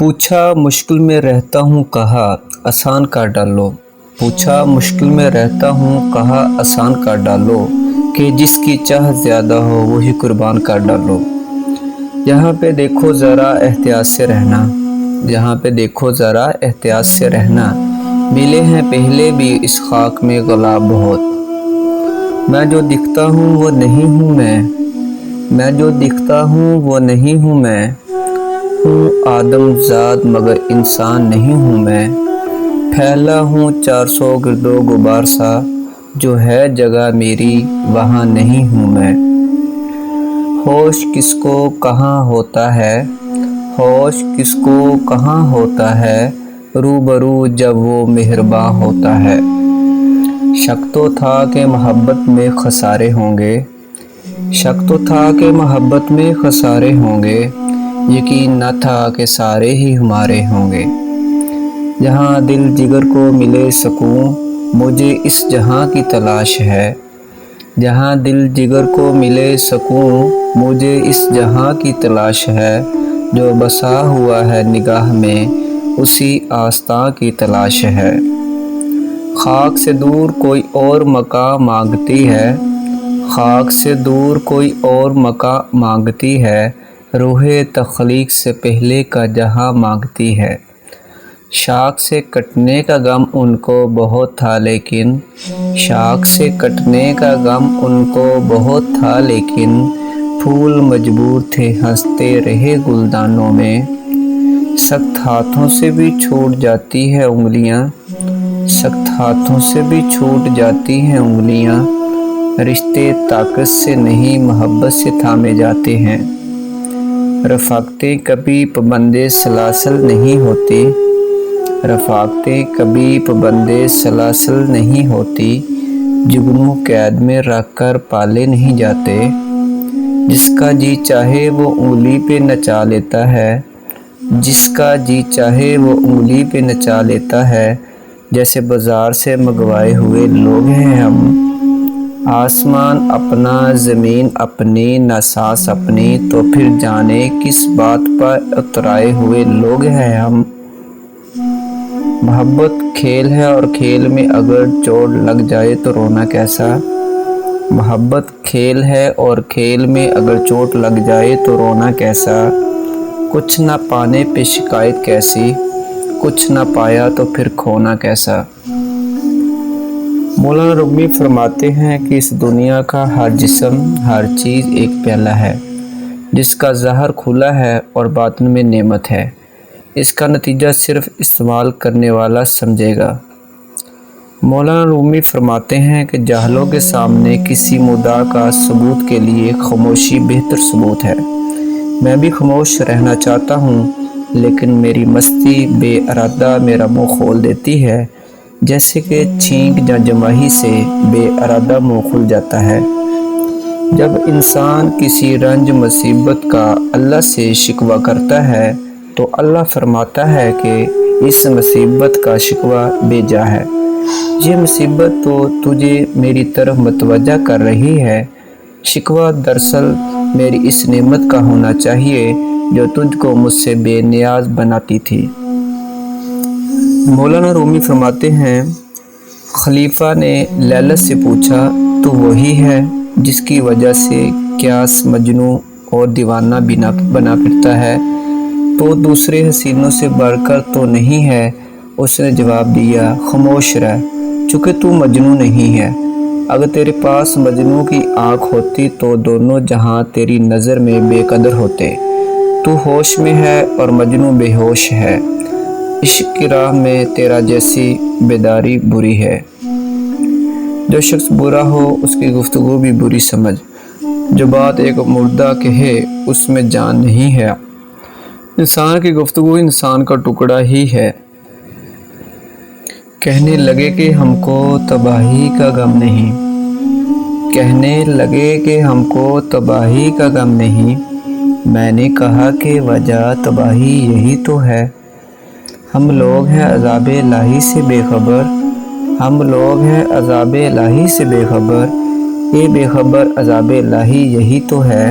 پوچھا مشکل میں رہتا ہوں کہا آسان کر ڈالو، پوچھا مشکل میں رہتا ہوں کہا آسان کر ڈالو، کہ جس کی چاہ زیادہ ہو وہی قربان کر ڈالو۔ یہاں پہ دیکھو ذرا احتیاط سے رہنا، یہاں پہ دیکھو ذرا احتیاط سے رہنا، ملے ہیں پہلے بھی اس خاک میں گلاب بہت۔ میں جو دکھتا ہوں وہ نہیں ہوں میں جو دکھتا ہوں وہ نہیں ہوں میں، ہوں آدم زاد مگر انسان نہیں ہوں میں۔ پھیلا ہوں 400 گرد و غبار سا، جو ہے جگہ میری وہاں نہیں ہوں میں۔ ہوش کس کو کہاں ہوتا ہے، ہوش کس کو کہاں ہوتا ہے، روبرو جب وہ مہرباں ہوتا ہے۔ شک تو تھا کہ محبت میں خسارے ہوں گے، شک تو تھا کہ محبت میں خسارے ہوں گے، یقین نہ تھا کہ سارے ہی ہمارے ہوں گے۔ جہاں دل جگر کو ملے سکون مجھے اس جہاں کی تلاش ہے، جہاں دل جگر کو ملے سکون مجھے اس جہاں کی تلاش ہے، جو بسا ہوا ہے نگاہ میں اسی آستاں کی تلاش ہے۔ خاک سے دور کوئی اور مقام مانگتی ہے، خاک سے دور کوئی اور مقام مانگتی ہے، روح تخلیق سے پہلے کا جہاں مانگتی ہے۔ شاخ سے کٹنے کا غم ان کو بہت تھا لیکن، شاخ سے کٹنے کا غم ان کو بہت تھا لیکن، پھول مجبور تھے ہنستے رہے گلدانوں میں۔ سخت ہاتھوں سے بھی چھوٹ جاتی ہے انگلیاں، سخت ہاتھوں سے بھی چھوٹ جاتی ہیں انگلیاں، رشتے طاقت سے نہیں محبت سے تھامے جاتے ہیں۔ رفاقتیں کبھی پابند سلاسل نہیں ہوتی، رفاقتیں کبھی پابند سلاسل نہیں ہوتی، جگنو قید میں رکھ کر پالے نہیں جاتے۔ جس کا جی چاہے وہ انگلی پہ نچا لیتا ہے، جس کا جی چاہے وہ انگلی پہ نچا لیتا ہے، جیسے بازار سے منگوائے ہوئے لوگ ہیں ہم۔ آسمان اپنا زمین اپنی نہ سانس اپنی، تو پھر جانے کس بات پر اترائے ہوئے لوگ ہیں ہم۔ محبت کھیل ہے اور کھیل میں اگر چوٹ لگ جائے تو رونا کیسا، محبت کھیل ہے اور کھیل میں اگر چوٹ لگ جائے تو رونا کیسا، کچھ نہ پانے پہ شکایت کیسی، کچھ نہ پایا تو پھر کھونا کیسا۔ مولانا رومی فرماتے ہیں کہ اس دنیا کا ہر جسم ہر چیز ایک پیالہ ہے، جس کا ظاہر کھلا ہے اور باطن میں نعمت ہے، اس کا نتیجہ صرف استعمال کرنے والا سمجھے گا۔ مولانا رومی فرماتے ہیں کہ جاہلوں کے سامنے کسی مدعا کا ثبوت کے لیے خاموشی بہتر ثبوت ہے۔ میں بھی خاموش رہنا چاہتا ہوں لیکن میری مستی بے ارادہ میرا منہ کھول دیتی ہے، جیسے کہ چھینک یا جماہی سے بے ارادہ منہ کھل جاتا ہے۔ جب انسان کسی رنج مصیبت کا اللہ سے شکوہ کرتا ہے تو اللہ فرماتا ہے کہ اس مصیبت کا شکوہ بے جا ہے، یہ مصیبت تو تجھے میری طرف متوجہ کر رہی ہے، شکوہ دراصل میری اس نعمت کا ہونا چاہیے جو تجھ کو مجھ سے بے نیاز بناتی تھی۔ مولانا رومی فرماتے ہیں خلیفہ نے لیلی سے پوچھا تو وہی ہے جس کی وجہ سے قیاس مجنوں اور دیوانہ بنا پھرتا ہے، تو دوسرے حسینوں سے بڑھ کر تو نہیں ہے؟ اس نے جواب دیا خاموش رہ، چونکہ تو مجنوں نہیں ہے، اگر تیرے پاس مجنوں کی آنکھ ہوتی تو دونوں جہاں تیری نظر میں بے قدر ہوتے۔ تو ہوش میں ہے اور مجنوں بے ہوش ہے، عشق کی راہ میں تیرا جیسی بیداری بری ہے۔ جو شخص برا ہو اس کی گفتگو بھی بری سمجھ، جو بات ایک مردہ کہے اس میں جان نہیں ہے۔ انسان کی گفتگو انسان کا ٹکڑا ہی ہے۔ کہنے لگے کہ ہم کو تباہی کا غم نہیں، کہنے لگے کہ ہم کو تباہی کا غم نہیں، میں نے کہا کہ وجہ تباہی یہی تو ہے۔ ہم لوگ ہیں عذاب الہی سے بے خبر، ہم لوگ ہیں عذاب الہی سے بے خبر، یہ بے خبر عذاب الہی یہی تو ہے۔